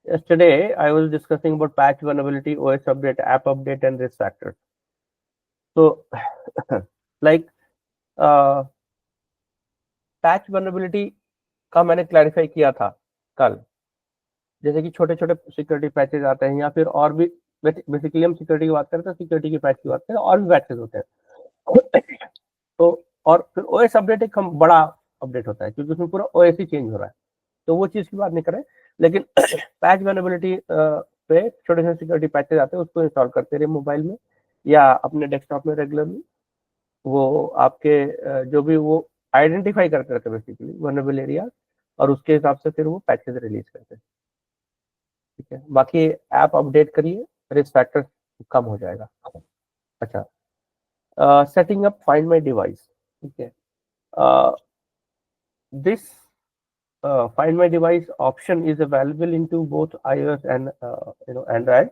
Yesterday, I was discussing about patch vulnerability, OS update, app update, and risk factors. So, like patch vulnerability का मैंने clarify किया था कल, जैसे कि छोटे छोटे सिक्योरिटी पैचेज आते हैं या फिर और भी बेसिकली हम सिक्योरिटी की बात करें तो सिक्योरिटी की पैच की बात करें और भी पैचेज होते हैं। तो और फिर ओएस अपडेट एक हम बड़ा अपडेट होता है क्योंकि उसमें पूरा ओएस ही चेंज हो रहा है, तो वो चीज की बात नहीं करें। लेकिन पैच vulnerability पे छोटे छोटे सिक्योरिटी पैचेज आते हैं, उसको इंस्टॉल करते रहे मोबाइल में या अपने डेस्कटॉप में रेगुलरली। वो आपके जो भी वो आइडेंटिफाई करते रहते हैं बेसिकली वर्नेबल एरिया, और उसके हिसाब से फिर वो पैचेज रिलीज करते हैं। ठीक है, बाकी ऐप अपडेट करिए, रिस्क फैक्टर कम हो जाएगा। अच्छा, setting up find my device. ठीक है, this find my device option is available into both iOS and Android.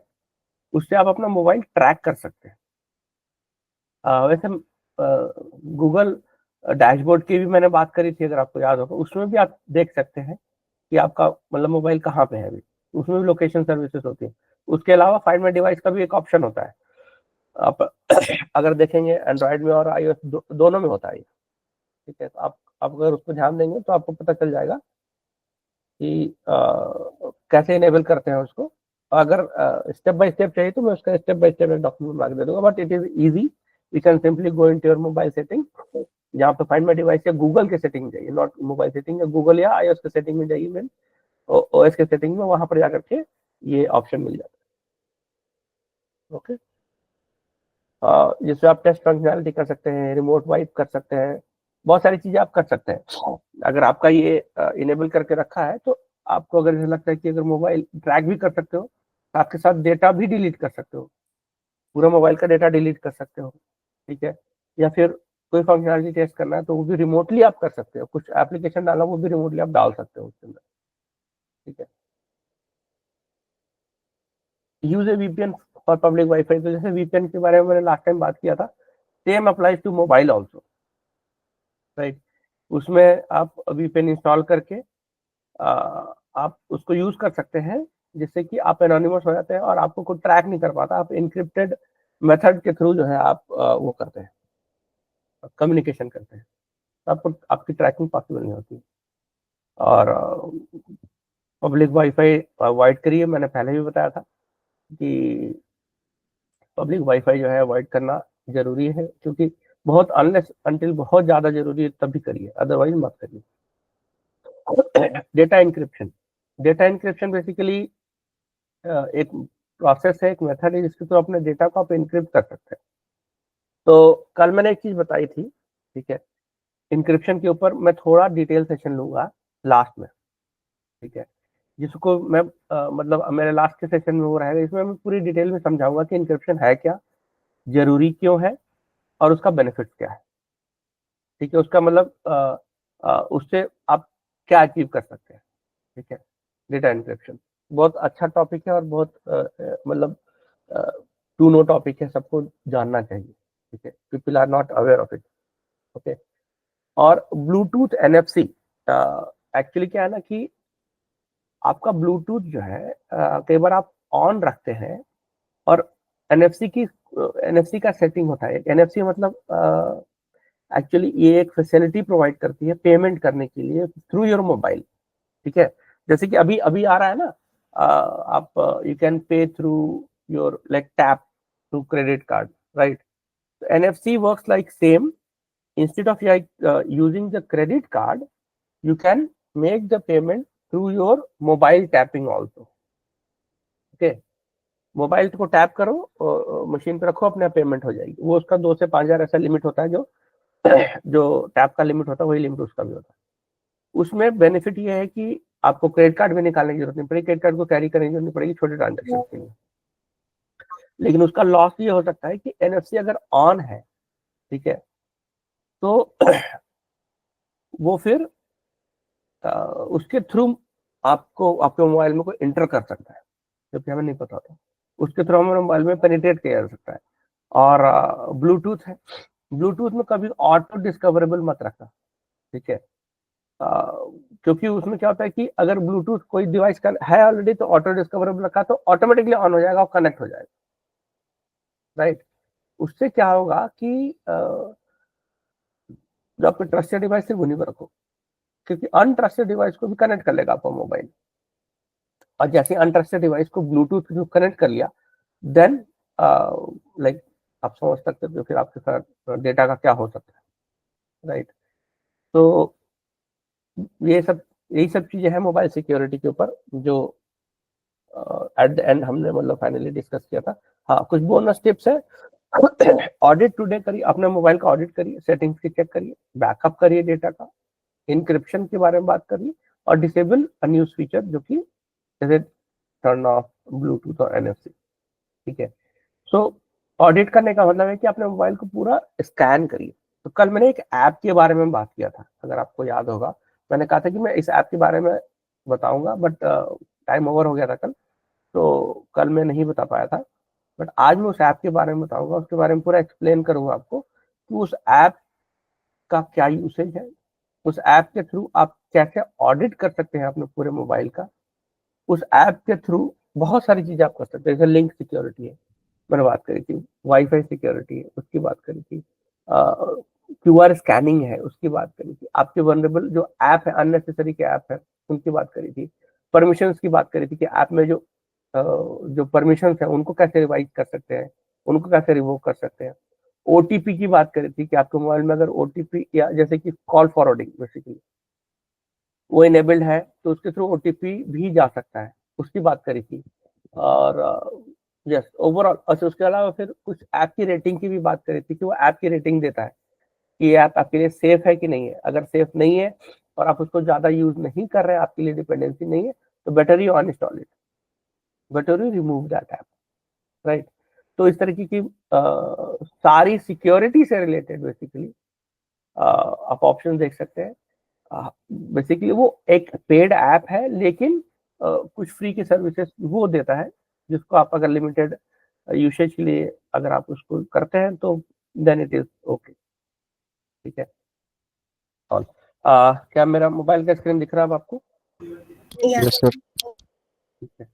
उससे आप अपना मोबाइल ट्रैक कर सकते हैं। वैसे गूगल डैशबोर्ड की भी मैंने बात करी थी, अगर आपको याद होगा, उसमें भी आप देख सकते हैं कि आपका मतलब मोबाइल कहाँ पे है अभी, उसमें भी लोकेशन सर्विसेज होती है। उसके अलावा फाइंड माय डिवाइस का भी एक ऑप्शन होता है। आप अगर देखेंगे एंड्रॉयड में और iOS दोनों में होता है। ठीक है, तो आप अगर उसको ध्यान देंगे तो आपको पता चल जाएगा कि कैसे इनेबल करते हैं उसको। अगर स्टेप बाय स्टेप चाहिए तो मैं उसका स्टेप बाय स्टेप एक डॉक्यूमेंट बना के दे दूंगा, but it is easy. You can simply go into your mobile setting, जहाँ पे फाइंड माय डिवाइस या गूगल के सेटिंग में जाइए, नॉट मोबाइल सेटिंग, या गूगल या iOS के सेटिंग में जाइए, मैं ओएस के सेटिंग में, वहां पर जाकर के ये ऑप्शन मिल जाता है। ओके, जिससे आप टेस्ट फंक्शनैलिटी कर सकते हैं, रिमोट वाइप कर सकते हैं, बहुत सारी चीजें आप कर सकते हैं। अगर आपका ये इनेबल करके रखा है तो आपको अगर ऐसा लगता है कि अगर मोबाइल ट्रैक भी कर सकते हो, आपके साथ डेटा भी डिलीट कर सकते हो, पूरा मोबाइल का डेटा डिलीट कर सकते हो। ठीक है, या फिर कोई फंक्शनैलिटी टेस्ट करना है तो वो भी रिमोटली आप कर सकते हो, कुछ एप्लीकेशन डालना वो भी रिमोटली आप डाल सकते हो उसके अंदर। ठीक है, use A VPN for public wifi. तो जैसे वीपीएन के बारे में मैंने लास्ट टाइम बात किया था, same applies to mobile also, right. उसमें आप वीपीएन इंस्टॉल करके आप उसको यूज कर सकते हैं, जिससे कि आप एनोनिमस हो जाते हैं और आपको कोई ट्रैक नहीं कर पाता। आप इनक्रिप्टेड मेथड के थ्रू जो है आप वो करते हैं, कम्युनिकेशन करते हैं, तो आपको आपकी ट्रैकिंग पॉसिबल नहीं होती। और पब्लिक वाईफाई अवॉइड करिए, मैंने पहले भी बताया था कि पब्लिक वाईफाई जो है अवॉइड करना जरूरी है, क्योंकि बहुत अनलेस अंटिल बहुत ज्यादा जरूरी है तभी करिए, अदरवाइज मत करिए। Data encryption, data encryption basically एक प्रोसेस है, एक मेथड है जिसके थ्रू अपने डेटा को आप इंक्रिप्ट कर सकते हैं। तो कल मैंने एक चीज बताई थी, ठीक है, इंक्रिप्शन के ऊपर मैं थोड़ा डिटेल सेशन लूंगा लास्ट में। ठीक है, जिसको मैं मतलब मेरे लास्ट के सेशन में वो रहेगा, इसमें मैं पूरी डिटेल में समझाऊंगा कि इंक्रिप्शन है क्या, जरूरी क्यों है, और उसका बेनिफिट क्या है। ठीक है, उसका मतलब उससे आप क्या अचीव कर सकते हैं। ठीक है, डेटा इंक्रिप्शन बहुत अच्छा टॉपिक है और बहुत मतलब टू नो टॉपिक है, सबको जानना चाहिए। ठीक है, people are not aware of it. Okay, और ब्लूटूथ एनएफसी, एक्चुअली क्या है ना कि आपका ब्लूटूथ जो है कई बार आप ऑन रखते हैं, और एनएफसी की एनएफसी का सेटिंग होता है। एनएफसी मतलब एक्चुअली ये एक फैसिलिटी प्रोवाइड करती है पेमेंट करने के लिए थ्रू योर मोबाइल। ठीक है, जैसे कि अभी अभी आ रहा है ना, आप you can pay through your like tap through credit card, right. NFC works like same, instead of like using the credit card, you can make the payment through your mobile tapping also. okay, mobile को tap करो, machine पे रखो, अपने payment हो जाएगी। वो उसका 2 से 5 हजार ऐसा लिमिट होता है, जो जो टैप का लिमिट होता है वही लिमिट उसका भी होता है। उसमें बेनिफिट ये है कि आपको क्रेडिट कार्ड भी निकालने की जरूरत नहीं पड़ेगी, क्रेडिट कार्ड को कैरी करने की जरूरत नहीं पड़ेगी छोटे ट्रांजेक्शन के लिए। लेकिन उसका लॉस ये हो सकता है कि एनएफसी अगर ऑन है, ठीक है, तो वो फिर उसके थ्रू आपको आपके मोबाइल में कोई इंटर कर सकता है, जबकि हमें नहीं पता था। उसके थ्रू हमारे मोबाइल में पेनिट्रेट किया जा सकता है। और ब्लूटूथ है, ब्लूटूथ में कभी ऑटो डिस्कवरेबल मत रखना। ठीक है, क्योंकि उसमें क्या होता है कि अगर ब्लूटूथ कोई डिवाइस का है ऑलरेडी तो ऑटो डिस्कवरेबल रखा तो ऑटोमेटिकली ऑन हो जाएगा और कनेक्ट हो जाएगा, राइट। उससे क्या होगा कि जो आपके ट्रस्टेड डिवाइस सिर्फ उन्हीं पर रखो, क्योंकि अनट्रस्टेड डिवाइस को भी कनेक्ट कर लेगा आपका मोबाइल। और जैसे अनट्रस्टेड डिवाइस को ब्लूटूथ के थ्रू कनेक्ट कर लिया, देन लाइक आप समझ सकते हो फिर आपके साथ डेटा का क्या हो सकता है, राइट। तो यही सब चीजें हैं मोबाइल सिक्योरिटी के ऊपर जो एट द एंड हमने मतलब फाइनली डिस्कस किया था। हाँ, कुछ बोनस टिप्स है। ऑडिट टुडे करिए, अपने मोबाइल का ऑडिट करिए, सेटिंग्स की चेक करिए, बैकअप करिए डेटा का, इंक्रिप्शन के बारे में बात करिए, और डिसेबल अनयूज फीचर जो कि जैसे टर्न ऑफ ब्लूटूथ और एनएफसी, ठीक है। सो ऑडिट करने का मतलब है कि अपने मोबाइल को पूरा स्कैन करिए। तो कल मैंने एक ऐप के बारे में बात किया था, अगर आपको याद होगा, मैंने कहा था कि मैं इस ऐप के बारे में बताऊंगा, बट टाइम ओवर हो गया था कल, तो कल मैं नहीं बता पाया था। बट आज मैं उस ऐप के बारे में बताऊंगा, उसके बारे में पूरा एक्सप्लेन करूंगा आपको कि उस ऐप का क्या यूसेज है, उस ऐप के थ्रू आप कैसे ऑडिट कर सकते हैं अपने पूरे मोबाइल का। उस ऐप के थ्रू बहुत सारी चीजें आप कर सकते हैं, जैसे लिंक सिक्योरिटी है, मैंने बात करी थी, वाईफाई सिक्योरिटी है उसकी बात करी थी, क्यूआर स्कैनिंग है उसकी बात करी थी, आपके वनरेबल जो ऐप है, अननेसेसरी के ऐप है उनकी बात करी थी, परमिशंस की बात करी थी कि ऐप में जो परमिशंस है उनको कैसे रिवाइज कर सकते हैं, उनको कैसे रिवोक कर सकते हैं। ओटीपी की बात करी थी कि आपके मोबाइल में अगर ओटीपी या जैसे कि कॉल फॉरवर्डिंग बेसिकली वो इनेबल्ड है तो उसके थ्रू ओटीपी भी जा सकता है, उसकी बात करी थी। और यस ओवरऑल, अच्छा उसके अलावा फिर कुछ ऐप की रेटिंग की भी बात करी थी कि वो ऐप की रेटिंग देता है कि ये ऐप आपके लिए सेफ है कि नहीं है। अगर सेफ नहीं है और आप उसको ज्यादा यूज नहीं कर रहे हैं, आपके लिए डिपेंडेंसी नहीं है, तो better you uninstall it, better you remove that app, right. तो इस तरीके की सारी सिक्योरिटी से रिलेटेड बेसिकली आप ऑप्शन देख सकते हैं। बेसिकली वो एक पेड ऐप है, लेकिन कुछ फ्री की सर्विसेज वो देता है, जिसको आप अगर लिमिटेड यूसेज के लिए अगर आप उसको करते हैं तो देन इट इज ओके, ठीक है। और क्या मेरा मोबाइल का स्क्रीन दिख रहा है अब आपको? Yes sir. ठीक है,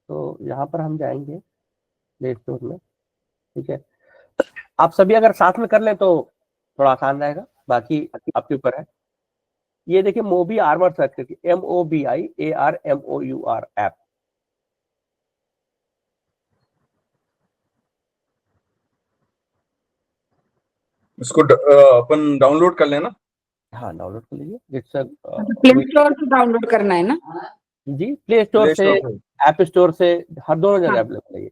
तो यहाँ पर हम जाएंगे प्ले स्टोर में, ठीक है। आप सभी अगर साथ में कर लें तो थोड़ा आसान रहेगा, बाकी आपके ऊपर है। ये देखिए मोबी आर्मर सर्च करके, MOBIARMOUR ऐप, इसको अपन डाउनलोड कर लेना। हाँ डाउनलोड कर लीजिए। इट्स प्ले स्टोर से डाउनलोड करना है ना? जी, प्ले स्टोर प्ले से, स्टोर पे। ऐप स्टोर से, हर दोनों जगह हाँ। अवेलेबल है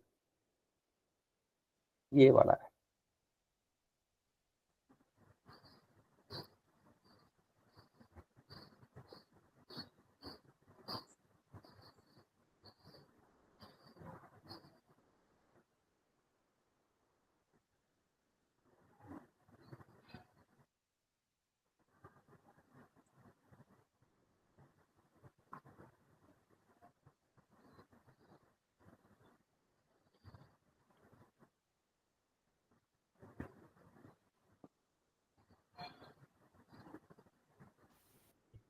ये वाला है।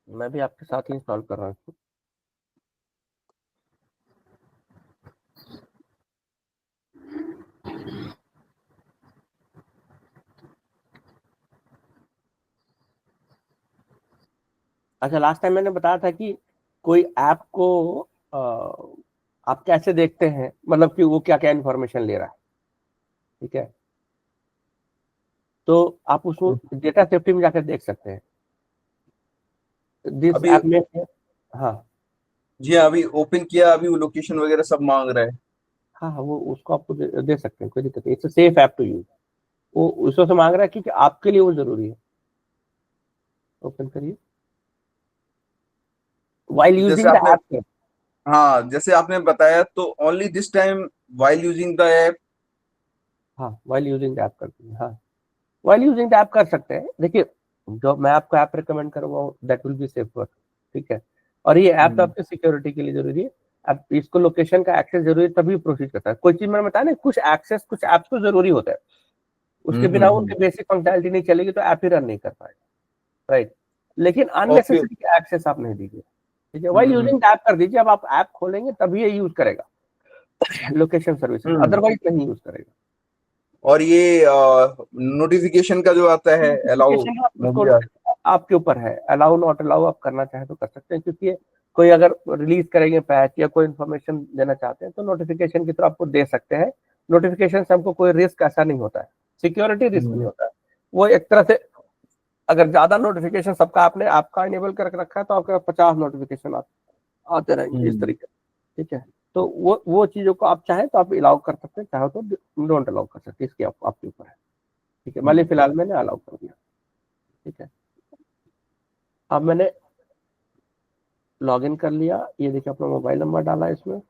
मैं भी आपके साथ ही इंस्टॉल कर रहा हूँ। अच्छा, लास्ट टाइम मैंने बताया था कि कोई ऐप को आप कैसे देखते हैं, मतलब कि वो क्या क्या इन्फॉर्मेशन ले रहा है, ठीक है। तो आप उसको डेटा सेफ्टी में जाकर देख सकते हैं, दिस अभी ऐप में। हाँ जी हाँ, अभी ओपन किया, अभी वो लोकेशन वगैरह सब मांग रहा है। हाँ हाँ, वो उसको आपको दे सकते हैं, कोई दिक्कत नहीं, it's safe app to use. वो उसको से मांग रहा है क्योंकि आपके लिए वो जरूरी है। ओपन करिए, while जैसे using the आपने, app। हाँ जैसे आपने बताया, तो only this time while using the app. हाँ while using the app कर दीजिए, हाँ while using the app कर सकते हैं। देखिए जो मैं आपको ऐप रिकमेंड करूंगा दैट विल बी सेफर, ठीक है। और ये ऐप तो आपकी सिक्योरिटी के लिए जरूरी है। अब इसको लोकेशन का एक्सेस जरूरी है तभी प्रोसीड करता है। कोई चीज मैंने बताया ना, कुछ एक्सेस कुछ ऐप्स को जरूरी होता है, उसके बिना उनके बेसिक फंक्शनैलिटी नहीं चलेगी तो ऐप ही रन नहीं कर पाएगा, राइट। लेकिन अननेसेसरी एक्सेस आप नहीं दीजिए, ठीक है। वाइल यूजिंग ऐप कर दीजिए, अब आप ऐप खोलेंगे तभी ये यूज करेगा लोकेशन सर्विसेज, अदरवाइज नहीं यूज करेगा। और ये नोटिफिकेशन का जो आता है अलाउ, आपके ऊपर है, अलाउ नॉट अलाउ आप करना चाहे तो कर सकते हैं, क्योंकि कोई अगर रिलीज करेंगे पैच या कोई इन्फॉर्मेशन देना चाहते हैं तो नोटिफिकेशन की तरह आपको दे सकते हैं। नोटिफिकेशन से हमको कोई रिस्क ऐसा नहीं होता है, सिक्योरिटी रिस्क नहीं होता है। वो एक तरह से अगर ज्यादा नोटिफिकेशन सबका आपने आपका इनेबल करके रखा है तो आपके 50 नोटिफिकेशन आते रहेंगे इस तरीके, ठीक है। तो वो चीजों को आप चाहें तो आप अलाउ कर सकते हैं, चाहे तो डोंट अलाउ कर सकते, इसके आपके ऊपर है, ठीक है। मान लीजिए फिलहाल मैंने अलाउ कर दिया, ठीक है। अब मैंने लॉगिन कर लिया, ये देखिए अपना मोबाइल नंबर डाला इसमें,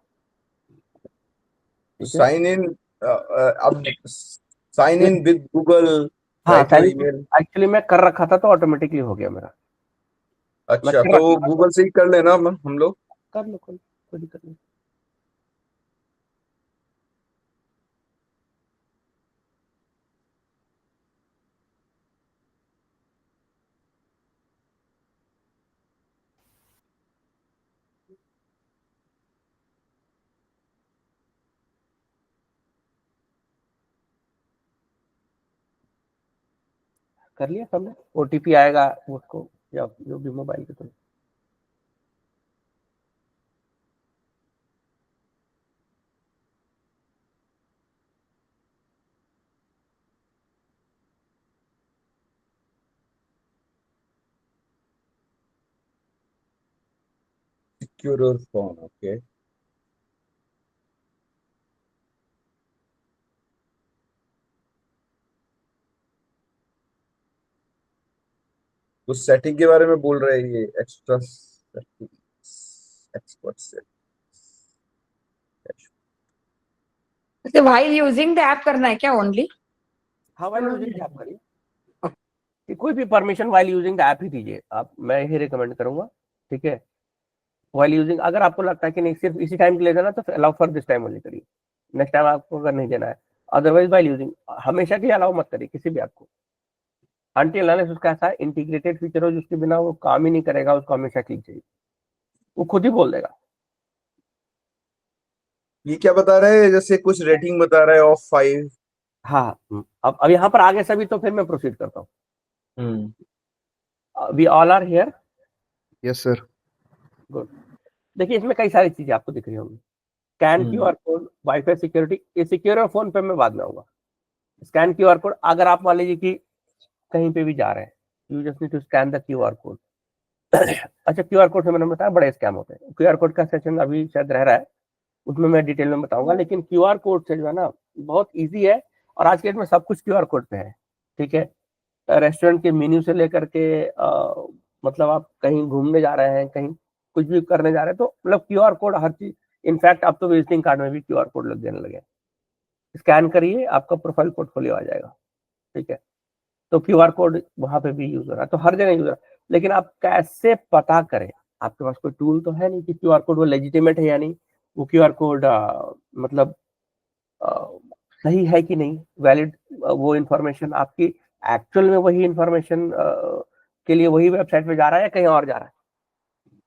साइन इन, अब साइन इन विद गूगल, हाँ ईमेल। एक्चुअली मैं कर रखा था तो ऑटोमेटिकली हो गया मेरा। अच्छा, तो गूगल से ही कर लेना हम लोग। कर लो, कोई दिक्कत नहीं। कर लिया सबने, ओटीपी आएगा उसको या जो भी मोबाइल के through. Secure your phone, okay. तो सेटिंग के बारे में बोल रहे हैं ये एक्स्ट्रा एक्सपर्ट से। तो while using the app करना है क्या ओनली? हाँ, वाइल यूजिंग ऐप करिए, कि कोई भी permission while using the app ही दीजिए आप, मैं यही रिकमेंड करूंगा, ठीक है। वाइल यूजिंग अगर आपको लगता है कि नहीं सिर्फ इसी टाइम के लिए देना तो allow for this time only करिए, नेक्स्ट टाइम आपको अगर नहीं देना है। अदरवाइज वाइल यूजिंग हमेशा के लिए अलाउ मत करिए किसी भी ऐप को, अनटिल अनलेस उसका ऐसा इंटीग्रेटेड फीचर हो जिसके बिना वो काम ही नहीं करेगा, उसको हमेशा क्लिक चाहिए, वो खुद ही बोल देगा। ये क्या बता रहे हैं, जैसे कुछ रेटिंग बता रहा है ऑफ 5। हाँ, अब यहाँ पर आगे सभी, तो फिर मैं प्रोसीड करता हूँ। We all are here. Yes sir. Good. देखिए इसमें कई सारी चीजें आपको दिख रही होंगी, scan QR code, wifi security, ये सिक्योर फोन पे मैं बाद में आऊंगा। स्कैन क्यूआर कोड, अगर आप मान लीजिए कि कहीं पे भी जा रहे हैं, you just need to scan the QR code. अच्छा, क्यूआर कोड से मैंने बताया बड़े स्कैम होते हैं, क्यूआर कोड का सेशन अभी शायद रह रहा है, उसमें मैं डिटेल में बताऊंगा, लेकिन क्यूआर कोड से जो है ना बहुत इजी है, और आज के डेट में सब कुछ क्यूआर कोड पे है, ठीक है। रेस्टोरेंट के मेन्यू से लेकर के मतलब आप कहीं घूमने जा रहे हैं, कहीं कुछ भी करने जा रहे हैं, तो मतलब क्यूआर कोड हर चीज, इनफैक्ट अब तो विजिटिंग कार्ड में भी क्यूआर कोड लग जाने लगे। स्कैन करिए, आपका प्रोफाइल पोर्टफोलियो आ जाएगा, ठीक है। तो क्यूआर कोड वहां पे भी यूज हो रहा है, तो हर जगह यूज हो रहा है, लेकिन आप कैसे पता करें, आपके पास कोई टूल तो है नहीं कि क्यूआर कोड वो लेजिटिमेट है या नहीं, वो क्यूआर कोड मतलब सही है कि नहीं, वैलिड वो इंफॉर्मेशन आपकी एक्चुअल में वही इंफॉर्मेशन के लिए वही वेबसाइट पे जा रहा है या कहीं और जा रहा है,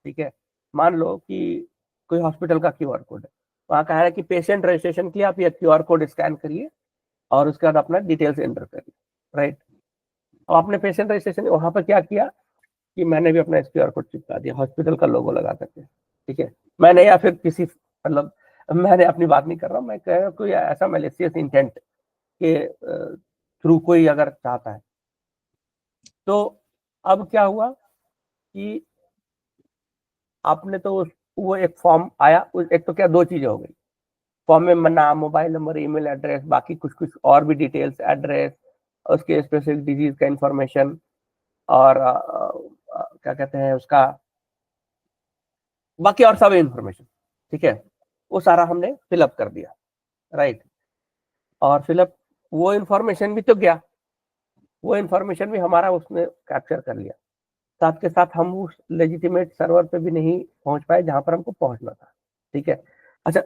ठीक है। मान लो कि कोई हॉस्पिटल का क्यूआर कोड है, वहां कह रहा है कि पेशेंट रजिस्ट्रेशन के लिए आप ये क्यूआर कोड स्कैन करिए और उसके बाद अपना डिटेल्स एंटर करिए, राइट। और आपने पेशेंट रजिस्ट्रेशन वहां पर क्या किया कि मैंने भी अपना क्यूआर कोड चिपका दिया हॉस्पिटल का लोगो लगा करके, ठीक है। मैंने या फिर किसी मतलब मैंने अपनी बात नहीं कर रहा हूँ, मैं कह रहा हूँ कोई ऐसा मैलिशियस इंटेंट के थ्रू कोई अगर चाहता है, तो अब क्या हुआ कि आपने तो वो एक फॉर्म आया, एक तो क्या दो चीजें हो गई, फॉर्म में नाम, मोबाइल नंबर, ईमेल एड्रेस, बाकी कुछ कुछ और भी डिटेल्स, एड्रेस, उसके स्पेसिफिक डिजीज का इंफॉर्मेशन, और क्या कहते हैं उसका बाकी और सब इंफॉर्मेशन, ठीक है। वो सारा हमने फिलअप कर दिया, राइट। और फिलअप वो इंफॉर्मेशन भी तो गया, वो इंफॉर्मेशन भी हमारा उसने कैप्चर कर लिया, साथ के साथ हम उस लेजिटिमेट सर्वर पे भी नहीं पहुंच पाए जहां पर हमको पहुंचना था, ठीक है। अच्छा,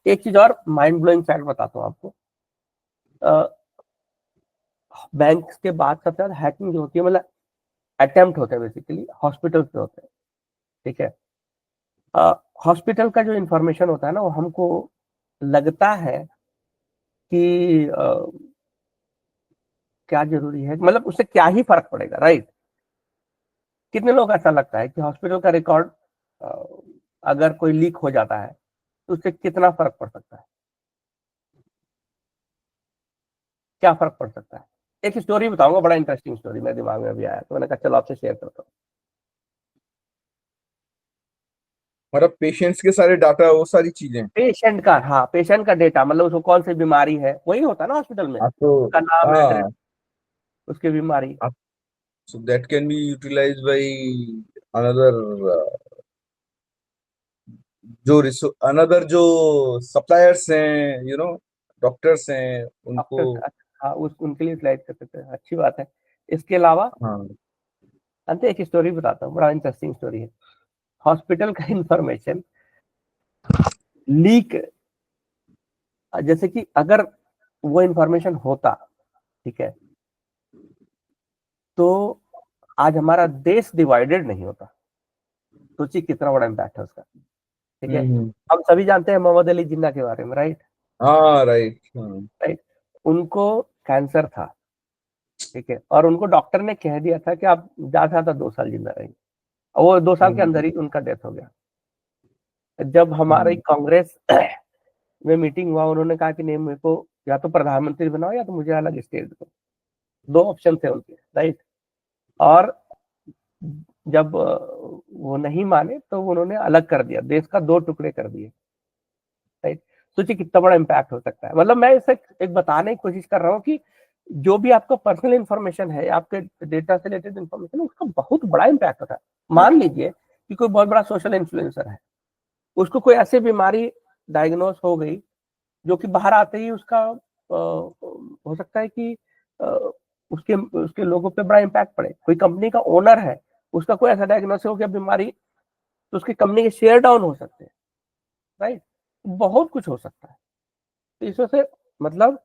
एक चीज और माइंड ब्लोइंग फैक्ट बताता हूँ आपको, बैंक के बाद सबसे ज्यादा हैकिंग जो होती है, मतलब अटेम्प्ट होते हैं बेसिकली हॉस्पिटल पे होते हैं, ठीक है। हॉस्पिटल का जो इंफॉर्मेशन होता है ना, वो हमको लगता है कि क्या जरूरी है, मतलब उससे क्या ही फर्क पड़ेगा, राइट। कितने लोग ऐसा लगता है कि हॉस्पिटल का रिकॉर्ड अगर कोई लीक हो जाता है तो उससे कितना फर्क पड़ सकता है, क्या फर्क पड़ सकता है। एक स्टोरी बताऊंगा, बड़ा इंटरेस्टिंग स्टोरी मेरे दिमाग में अभी आया, तो मैंने कहा चलो आपसे शेयर करता हूँ। मतलब पेशेंट्स के सारे डाटा, वो सारी चीजें। पेशेंट का, हाँ पेशेंट का डेटा, मतलब उसको कौन सी बीमारी है, वही होता है ना हॉस्पिटल में, आप तो उसका नाम, एड्रेस, हाँ, उसकी बीमारी। so that can be utilized by another another जो सप्लायर्स हैं, डॉक्टर्स हैं उनको। डॉक्टर, हाँ उस उनके लिए यूटिलाइज कर सकते हैं, अच्छी बात है। इसके अलावा हाँ। अंत एक स्टोरी बताता हूँ, बड़ा इंटरेस्टिंग स्टोरी है। हॉस्पिटल का इंफॉर्मेशन लीक, जैसे कि अगर वो इंफॉर्मेशन होता, ठीक है, तो आज हमारा देश डिवाइडेड नहीं होता। सोचिए कितना बड़ा इम्पैक्ट है उसका, ठीक है। हम्म। हम सभी जानते हैं मोहम्मद अली जिन्ना के बारे में, राइट। हाँ, राइट। हाँ। राइट, उनको कैंसर था, ठीक है, और उनको डॉक्टर ने कह दिया था कि आप ज्यादा से ज्यादा 2 साल जिंदा रहेंगे, और वो 2 साल के अंदर ही उनका डेथ हो गया। जब हमारी हम्म। कांग्रेस में मीटिंग हुआ, उन्होंने कहा कि नहीं, मेरे को या तो प्रधानमंत्री बनाओ या तो मुझे अलग स्टेट दो, 2 ऑप्शन थे उनके, राइट। और जब वो नहीं माने तो उन्होंने अलग कर दिया, देश का 2 टुकड़े कर दिए, राइट। सोचिए कितना बड़ा इम्पैक्ट हो सकता है। मतलब मैं इसे एक बताने की कोशिश कर रहा हूँ कि जो भी आपका पर्सनल इंफॉर्मेशन है, आपके डेटा से रिलेटेड इंफॉर्मेशन है, उसका बहुत बड़ा इम्पैक्ट होता है। मान लीजिए कि कोई बहुत बड़ा सोशल इन्फ्लुएंसर है, उसको कोई ऐसी बीमारी डायग्नोस हो गई जो कि बाहर आते ही उसका हो सकता है कि अ, उसके उसके लोगों पे बड़ा इम्पैक्ट पड़े। कोई कंपनी का ओनर है, उसका कोई ऐसा डायग्नोस हो गया बीमारी, तो उसकी कंपनी के शेयर डाउन हो सकते हैं, राइट। बहुत कुछ हो सकता है। तो इस वजह से मतलब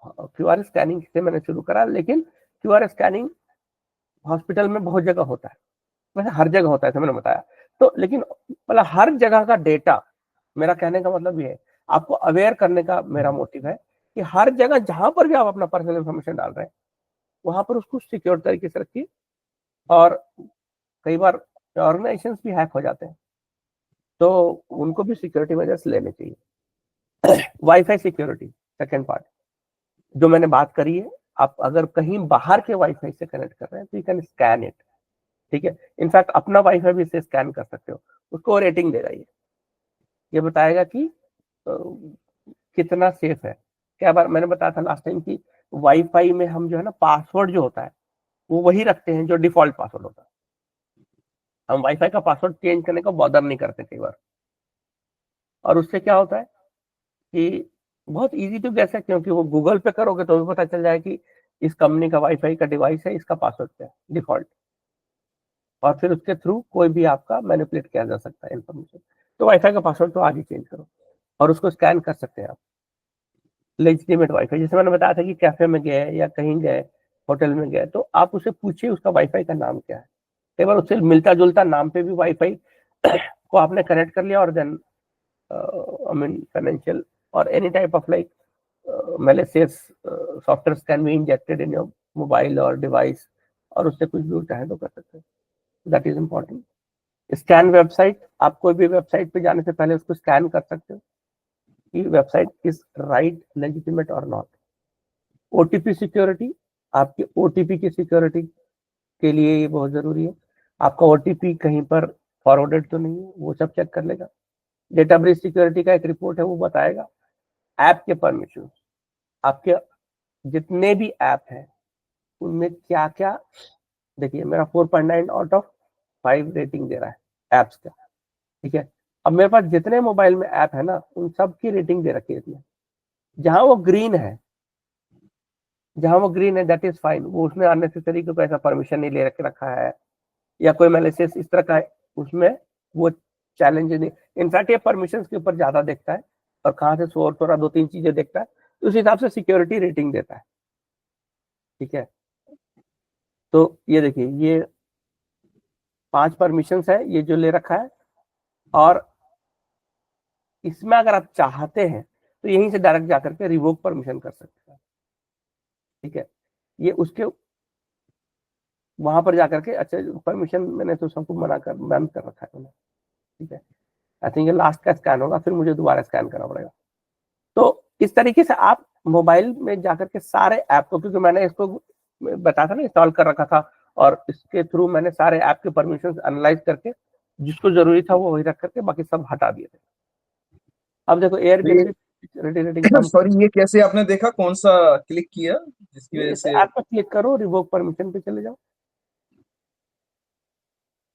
क्यूआर स्कैनिंग से मैंने शुरू करा, लेकिन क्यूआर स्कैनिंग हॉस्पिटल में बहुत जगह होता है, वैसे हर जगह होता है, ऐसा मैंने बताया। तो लेकिन मतलब हर जगह का डेटा, मेरा कहने का मतलब ये है, आपको अवेयर करने का मेरा मोटिव है कि हर जगह जहां पर भी आप अपना पर्सनल इंफॉर्मेशन डाल रहे हैं, वहां पर उसको सिक्योर तरीके से रखिए। और कई बार ऑर्गेनाइजेशन भी हैक हो जाते हैं, तो उनको भी सिक्योरिटी मेजर्स लेने चाहिए। वाईफाई सिक्योरिटी, सेकेंड पार्ट जो मैंने बात करी है, आप अगर कहीं बाहर के वाईफाई से कनेक्ट कर रहे हैं तो यू कैन स्कैन इट, ठीक है। इनफैक्ट अपना वाईफाई भी इसे स्कैन कर सकते हो, उसको रेटिंग देगा, ये बताएगा कि कितना सेफ है। क्या बार मैंने बताया था लास्ट टाइम कि वाईफाई में हम जो है ना, पासवर्ड जो होता है वो वही रखते हैं जो डिफॉल्ट पासवर्ड होता है। हम वाईफाई का पासवर्ड चेंज करने का बॉदर नहीं करते कई बार, और उससे क्या होता है कि बहुत इजी टू गैस है, क्योंकि वो गूगल पे करोगे तो भी पता चल जाए कि इस कंपनी का वाईफाई का डिवाइस है, इसका पासवर्ड क्या है डिफॉल्ट, और फिर उसके थ्रू कोई भी आपका मैनिपुलेट किया जा सकता है इन्फॉर्मेशन। तो वाईफाई का पासवर्ड तो आज ही चेंज करो, और उसको स्कैन कर सकते हैं आप। लेजिटिमेट वाईफाई, जैसे मैंने बताया था कि कैफे में गए या कहीं गए, होटल में गए, तो आप उसे पूछिए उसका वाईफाई का नाम क्या है। कई बार उससे मिलता जुलता नाम पे भी वाईफाई को आपने कनेक्ट कर लिया, और देन आई मीन फाइनेंशियल और any type of like malicious softwares can be injected in your mobile or device, और उससे कुछ भी उल्टा है तो कर सकते हैं। That is important. Scan website, आप कोई भी वेबसाइट पे जाने से पहले उसको स्कैन कर सकते हो कि वेबसाइट इज राइट, लेजिटिमेट और नॉट। ओटीपी सिक्योरिटी, आपकी ओटीपी की सिक्योरिटी के लिए ये बहुत जरूरी है। आपका ओटीपी कहीं पर फॉरवर्डेड तो नहीं है, वो सब चेक कर लेगा। डेटा ब्रीच सिक्योरिटी का एक रिपोर्ट है, वो बताएगा। ऐप के परमिशन, आपके जितने भी ऐप हैं उनमें क्या क्या, देखिए मेरा 4.9 आउट ऑफ 5 रेटिंग दे रहा है एप्स का, ठीक है। अब मेरे पास जितने मोबाइल में ऐप है ना, उन सब की रेटिंग दे रखी है इसमें। जहां वो ग्रीन है, जहां वो ग्रीन है दैट इज फाइन, वो उसने अननेसेसरी कोई ऐसा परमिशन नहीं ले रखा है, या कोई मैलिशियस इस तरह का है, उसमें वो चैलेंज नहीं। इनफैक्ट ये परमिशन के ऊपर ज्यादा देखता है, और कहाँ से सोर्स हो रहा, 2-3 चीजें देखता है, तो उस हिसाब से सिक्योरिटी रेटिंग देता है, ठीक है। तो ये देखिए, ये 5 परमिशंस है ये जो ले रखा है, और इसमें अगर आप चाहते हैं तो यहीं से डायरेक्ट जाकर के रिवोक परमिशन कर सकते हैं। ठीक है, ये उसके वहां पर जाकर के, अच्छा परमिशन मैंने तो सबको बंद कर रखा है मैंने। ठीक है, आई थिंक ये लास्ट का स्कैन होगा, फिर मुझे दोबारा स्कैन करना पड़ेगा। तो इस तरीके से आप मोबाइल में जाकर के सारे ऐप को, क्योंकि मैंने इसको बताया था ना इंस्टॉल कर रखा था, और इसके थ्रू मैंने सारे ऐप के परमिशन एनालाइज करके जिसको जरूरी था वो वही रख करके बाकी सब हटा दिए थे। अब देखो एयरबीएनबी रेटिंग हम सॉरी, ये कैसे आपने देखा, कौन सा क्लिक किया जिसकी वजह इस से? ऐप पर क्लिक करो, रिवोक परमिशन पे चले जाओ।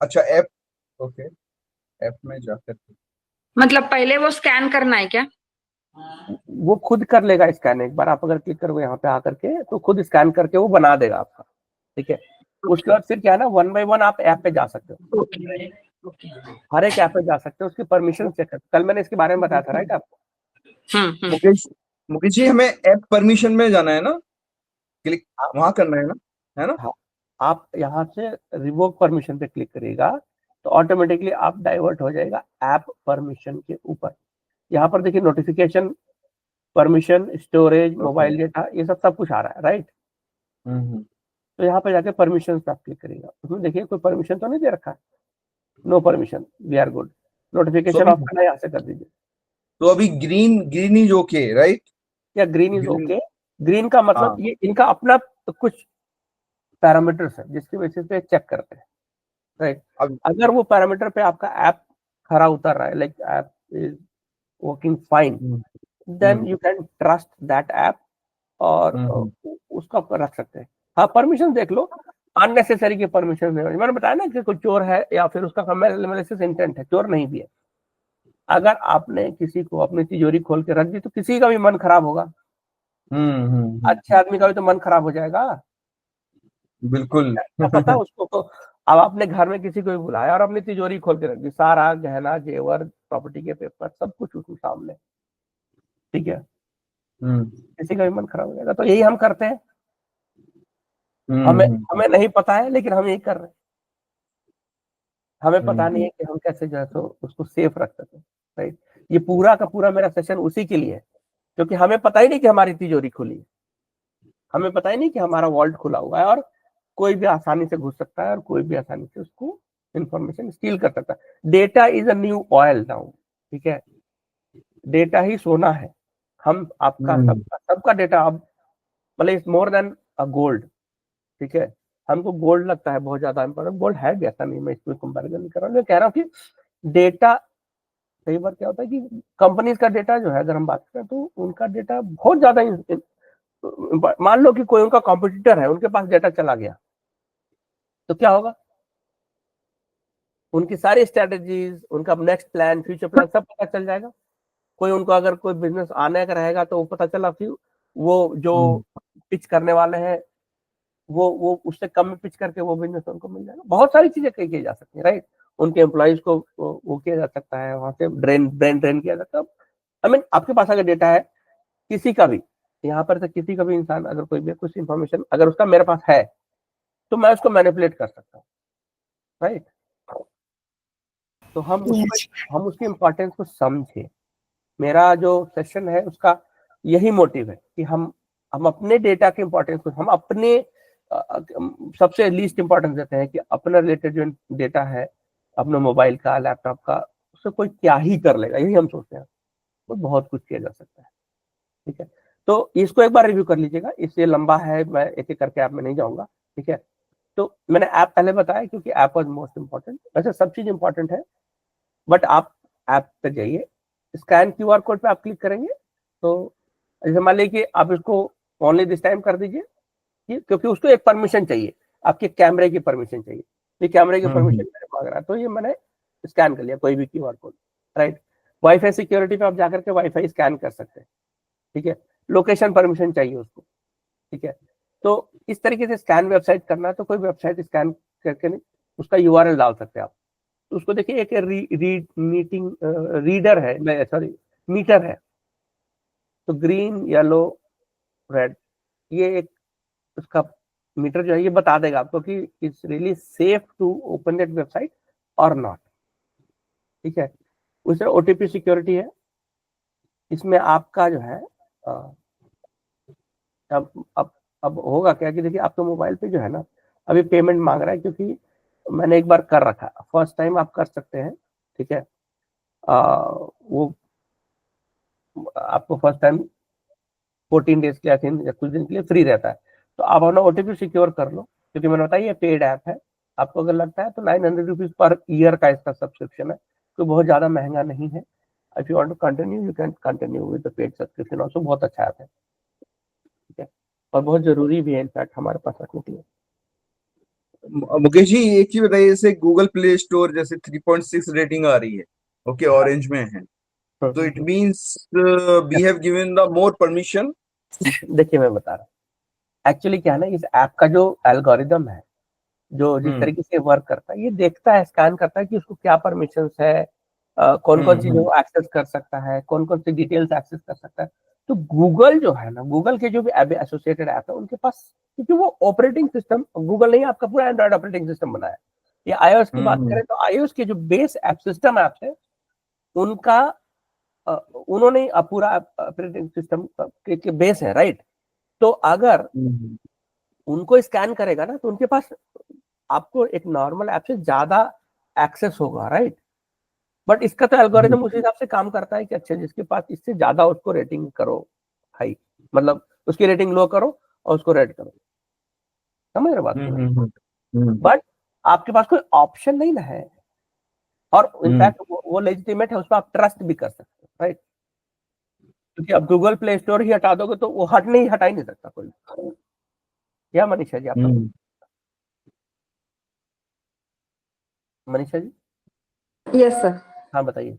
अच्छा, ऐप, ओके, ऐप में जाकर मतलब पहले वो स्कैन करना है क्या? वो खुद कर लेगा स्कैन, एक बार आप अगर क्लिक करोगे यहाँ पे आकर के तो खुद स्कैन करके वो बना देगा आपका। ठीक है, उसके बाद फिर क्या है ना, 1 बाय 1 आप ऐप पे जा सकते हो, ओके ओके। हर एक ऐप पे जा सकते हो, उसकी परमिशन चेक कर, कल मैंने इसके बारे में बताया था राइट आपको। मुकेश, मुकेश जी, हमें ऐप परमिशन में जाना है ना, क्लिक आप वहां करना है ना? हाँ, आप यहाँ से रिवोक परमिशन पे क्लिक करिएगा तो ऑटोमेटिकली आप डाइवर्ट हो जाएगा ऐप परमिशन के ऊपर। यहाँ पर देखिए notification, permission, storage, mobile data, ये सब कुछ आ रहा है राइट। तो यहाँ पे जाके परमिशन पे आप क्लिक करिएगा, उसमें देखिए कोई परमिशन तो नहीं दे रखा है, no permission, we are good. Notification off करना है, यहाँ से कर दीजिए, तो अभी ग्रीन इज ओके, राइट? या green is green, okay. Green का मतलब हाँ। ये इनका अपना कुछ पैरामीटर्स है जिसकी बेसिस पे चेक करते हैं राइट। अब अगर वो पैरामीटर पे आपका ऐप खरा उतर रहा है, like app is working fine, then you can trust that app, और उसका रख सकते हैं। हाँ, परमिशन देख लो, अननेसेसरी की परमिशन मैंने बताया ना कि कोई चोर है या फिर उसका मैलिशियस इंटेंट है, चोर नहीं भी है। अगर आपने किसी को अपनी तिजोरी खोल के रख दी तो किसी का भी मन खराब होगा, अच्छे आदमी का भी तो मन खराब हो जाएगा, बिल्कुल। क्या पता उसको। तो अब आपने घर में किसी को भी बुलाया और अपनी तिजोरी खोल के रख दी, सारा गहना जेवर प्रॉपर्टी के पेपर सब कुछ उसके सामने, ठीक है, किसी का भी मन खराब हो जाएगा। तो यही हम करते हैं, हमें हमें नहीं पता है लेकिन हम यही कर रहे हैं, हमें पता नहीं है कि हम कैसे जो है तो उसको सेफ रख सकें राइट। ये पूरा का पूरा मेरा सेशन उसी के लिए है, क्योंकि हमें पता ही नहीं कि हमारी तिजोरी खुली है, हमें पता ही नहीं कि हमारा वॉल्ट खुला हुआ है, और कोई भी आसानी से घुस सकता है और कोई भी आसानी से उसको इंफॉर्मेशन स्टील कर सकता है। Data is a new oil now, ठीक है, डेटा ही सोना है। हम आपका सबका डेटा अब मतलब is more than a gold, ठीक है। हमको गोल्ड लगता है बहुत ज्यादा इंपॉर्टेंट, गोल्ड है भी, ऐसा नहीं, मैं इसमें कंपैरिजन नहीं कर रहा हूँ, मैं कह रहा हूँ कि डेटा, कई बार क्या होता है कि कंपनीज का डेटा जो है अगर हम बात करें तो उनका डेटा बहुत ज्यादा, मान लो कि कोई उनका कॉम्पिटिटर है, उनके पास डेटा चला गया तो क्या होगा, उनकी सारी स्ट्रेटेजीज, उनका नेक्स्ट प्लान, फ्यूचर प्लान सब पता चल जाएगा। कोई उनको अगर कोई बिजनेस आने का रहेगा तो वो पता चला कि वो जो पिच करने वाले हैं वो उससे कम में पिच करके वो बिजनेस उनको मिल जाएगा। बहुत सारी चीजें की जा सकती है राइट। उनके एम्प्लॉइज को वो किया जा सकता है, वहां से ब्रेन ड्रेन किया जा सकता है। आई मीन आपके पास अगर डेटा है किसी का भी, यहाँ पर से किसी का भी इंसान अगर कोई भी कुछ इंफॉर्मेशन अगर उसका मेरे पास है तो मैं उसको मैनिपुलेट कर सकता हूँ राइट। तो हम उसकी इंपॉर्टेंस को समझे। मेरा जो सेशन है उसका यही मोटिव है कि हम अपने डेटा के इंपॉर्टेंस को, हम अपने सबसे लीस्ट इंपॉर्टेंस देते हैं कि अपना रिलेटेड जो डेटा है अपने मोबाइल का, लैपटॉप का, उससे कोई क्या ही कर लेगा, यही हम सोचते हैं। तो बहुत कुछ किया जा सकता है, ठीक है। तो इसको एक बार रिव्यू कर लीजिएगा, इससे लंबा है, मैं एक एक करके ऐप में नहीं जाऊंगा, ठीक है। तो मैंने ऐप पहले बताया क्योंकि ऐप वाज मोस्ट इंपॉर्टेंट, वैसे सब चीज इंपॉर्टेंट है, बट आप ऐप पे जाइए, स्कैन क्यूआर कोड पे आप क्लिक करेंगे तो जैसे मान लीजिए कि आप इसको ओनली दिस टाइम कर दीजिए, क्योंकि उसको एक परमिशन चाहिए, आपके कैमरे की परमिशन चाहिए, ये कैमरे की परमिशन मेरे मांग रहा है, तो ये मैंने स्कैन कर लिया कोई भी QR code right. Wifi security पे आप जाकर के वाईफाई स्कैन कर सकते हैं, ठीक है। लोकेशन परमिशन चाहिए उसको, ठीक है। तो इस तरीके से स्कैन वेबसाइट करना है तो कोई वेबसाइट स्कैन करके नहीं, उसका यूआरएल डाल सकते हैं आप। तो उसको देखिए एक रीडर है, सॉरी मीटर है, तो ग्रीन येलो रेड, ये एक उसका मीटर जो है ये बता देगा आपको कि it's really safe to open that website और नॉट। ठीक है, उसमें ओटीपी सिक्योरिटी है। इसमें आपका जो है अब होगा क्या कि देखिए आपके मोबाइल पे जो है ना अभी पेमेंट मांग रहा है, क्योंकि मैंने एक बार कर रखा है, फर्स्ट टाइम आप कर सकते हैं। ठीक है, वो आपको फर्स्ट टाइम 14 डेज के या कुछ दिन के लिए फ्री रहता है। तो आप अपना ओटीपी सिक्योर कर लो, क्योंकि मैंने बताया ये पेड ऐप है। आपको अगर लगता है तो 900 रुपीज पर ईयर का इसका सब्सक्रिप्शन है, तो बहुत ज्यादा महंगा नहीं है। If you want to continue you can continue with the paid subscription also, बहुत अच्छा ऐप है। ठीक है, और बहुत जरूरी भी है इनफैक्ट हमारे पास रखने के लिए। मुकेश जी एक चीज बताइए, जैसे गूगल प्ले स्टोर जैसे 3.6 रेटिंग आ रही है, ओके, ऑरेंज में है, तो it means we have given the more permission. देखिए मैं बता रहा हूँ एक्चुअली क्या है ना, इस ऐप का जो एल्गोरिदम है, जो जिस तरीके से वर्क करता है, ये देखता है, स्कैन करता है कि उसको क्या परमिशंस है, कौन कौन सी जो एक्सेस कर सकता है, कौन कौन सी डिटेल्स एक्सेस कर सकता है। तो गूगल जो है ना, गूगल के जो भी एसोसिएटेड ऐप है उनके पास, क्योंकि वो ऑपरेटिंग सिस्टम गूगल नहीं, आपका पूरा एंड्रॉइड ऑपरेटिंग सिस्टम बना है। ये iOS की बात करें तो iOS के जो बेस ऐप सिस्टम ऐप्स है उनका उन्होंने पूरा ऑपरेटिंग सिस्टम के बेस है, राइट। तो अगर उनको स्कैन करेगा ना तो उनके पास आपको एक नॉर्मल ऐप से ज्यादा एक्सेस होगा, राइट। बट इसका तो एल्गोरिथम उस हिसाब से काम करता है कि अच्छा जिसके पास इससे ज्यादा उसको रेटिंग करो हाई, मतलब उसकी रेटिंग लो करो और उसको रेट करो। समझ रहे बात को? बट आपके पास कोई ऑप्शन नहीं ना है, और इनफैक्ट वो लेजिटिमेट है, उसमें आप ट्रस्ट भी कर सकते हो, राइट। क्योंकि अब गूगल प्ले स्टोर ही हटा दोगे तो वो हटा ही नहीं सकता कोई। क्या मनीषा जी आपका? Manisha ji yes sir. हाँ बताइए।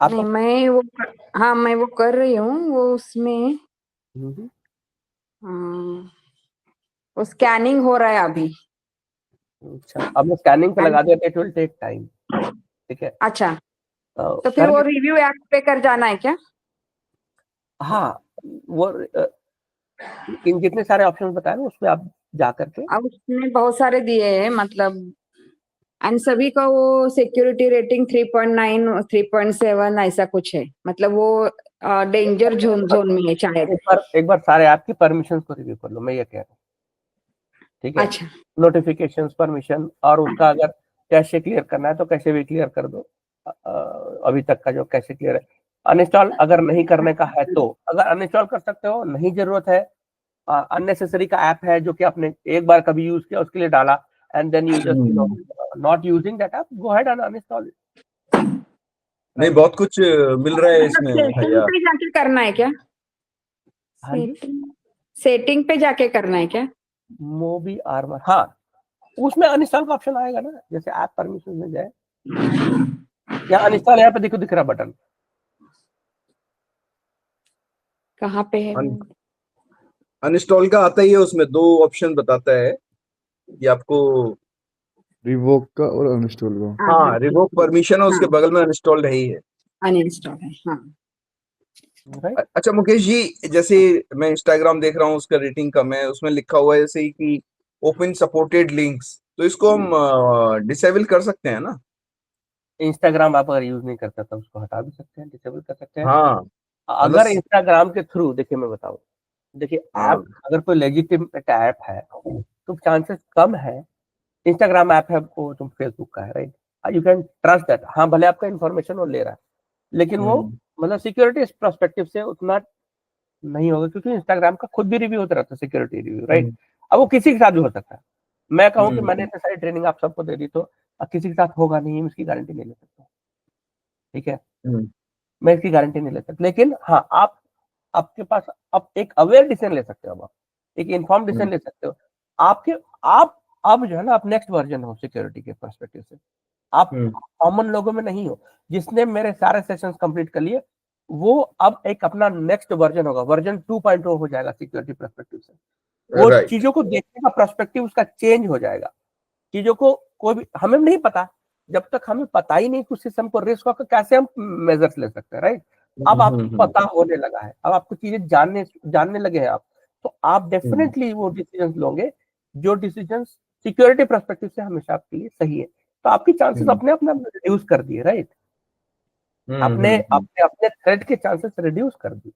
नहीं मैं वो कर रही हूँ, वो उसमें वो स्कैनिंग हो रहा है अभी। अच्छा, अब मैं स्कैनिंग पे लगा दिया, इट विल टेक टाइम। ठीक है, अच्छा, तो फिर वो रिव्यू ऐप पे कर जाना है क्या? हाँ, वो इन जितने सारे ऑप्शन बताए ना उसमें आप जा करके, अब उसने बहुत सारे दिए हैं, मतलब एंड सभी का वो सिक्योरिटी रेटिंग 3.9 3.7 ऐसा कुछ है, मतलब वो डेंजर जोन में है शायद। एक बार सारे ऐप की परमिशंस को रिव्यू कर लो, मैं ये कह रहा हूँ। ठीक है, अच्छा, नोटिफिकेशंस, परमिशन, और उसका अगर कैशे क्लियर करना है तो कैशे भी क्लियर कर दो। अभी तक का जो कैशे क्लियर है, अनइंस्टॉल अगर नहीं करने का है तो अगर अनइंस्टॉल कर सकते हो, नहीं जरूरत है, अननेसेसरी का ऐप है जो कि आपने एक बार कभी यूज किया उसके लिए डाला, and then you just not using that app, go ahead and uninstall it. नहीं, बहुत कुछ मिल रहा है इसमें सेटिंग पे जाके करना है क्या? हाँ जी, सेटिंग पे जाके करना है क्या? मोबी आर्मर, हाँ, उसमें अनइंस्टॉल का ऑप्शन आएगा ना, जैसे ऐप परमिशन में जाए, या अनइंस्टॉल यहाँ पे देखो दिख रहा बटन, कहाँ पे है? अनइंस्टॉल का आता ही है, उसमें दो ऑप्शन बताता है कि आपको रिवोक का और अनइंस्टॉल का। हाँ, रिवोक परमिशन है, उसके बगल में अनइंस्टॉल है ही है। अनइंस्टॉल है, हाँ। अच्छा मुकेश जी, जैसे मैं इंस्टाग्राम देख रहा हूँ, उसका रेटिंग कम है, उसमें लिखा हुआ है जैसे ही कि ओपन सपोर्टेड लिंक्स, तो इसको हम डिसेबल कर सकते हैं ना? इंस्टाग्राम आप अगर यूज नहीं करते तो उसको हटा भी सकते हैं, डिसेबल कर सकते हैं। हाँ, अगर इंस्टाग्राम के थ्रू, देखिए मैं बताऊं, देखिए हाँ, ऐप अगर कोई लेजिटिमेट ऐप है तो चांसेस कम है, इंस्टाग्राम ऐप है वो तुम फेसबुक का है, right, you can trust that. हाँ, भले आपका इन्फॉर्मेशन वो ले रहा है, लेकिन वो मतलब सिक्योरिटी पर्सपेक्टिव से उतना नहीं होगा, क्योंकि इंस्टाग्राम का खुद भी रिव्यू होता रहता है, सिक्योरिटी रिव्यू, राइट। अब वो किसी के साथ भी हो सकता है। मैं कहूँ कि मैंने इतनी सारी ट्रेनिंग आप सबको दे दी तो अब किसी के साथ होगा नहीं, इसकी गारंटी नहीं ले सकता। ठीक है, मैं इसकी गारंटी नहीं ले सकता, लेकिन हाँ, आपके पास आप एक अवेयर डिसीजन ले सकते हो, आप एक इन्फॉर्म डिसीजन ले सकते हो। आप अब जो है ना, आप नेक्स्ट वर्जन हो सिक्योरिटी के पर्सपेक्टिव से, आप कॉमन लोगों में नहीं हो। जिसने मेरे सारे सेशंस कंप्लीट कर लिए वो अब एक अपना नेक्स्ट वर्जन होगा, वर्जन 2.0 हो जाएगा सिक्योरिटी पर्सपेक्टिव से। वो चीजों को देखने का पर्सपेक्टिव उसका चेंज हो जाएगा। चीजों को कोई भी हमें नहीं पता, जब तक हमें पता ही नहीं कुछ सिस्टम को रिस्क होकर कैसे हम मेजर्स ले सकते हैं, राइट। अब आपको पता होने लगा है, अब आपको चीजें जानने लगे हैं आप तो आप डेफिनेटली वो डिसीजन लोगे जो डिसीजन सिक्योरिटी पर्सपेक्टिव से हमेशा आपके लिए सही है। तो आपकी चांसेस अपने अपने रिड्यूस कर दिए, राइट? आपने अपने अपने थ्रेट के चांसेस रिड्यूस कर दिए।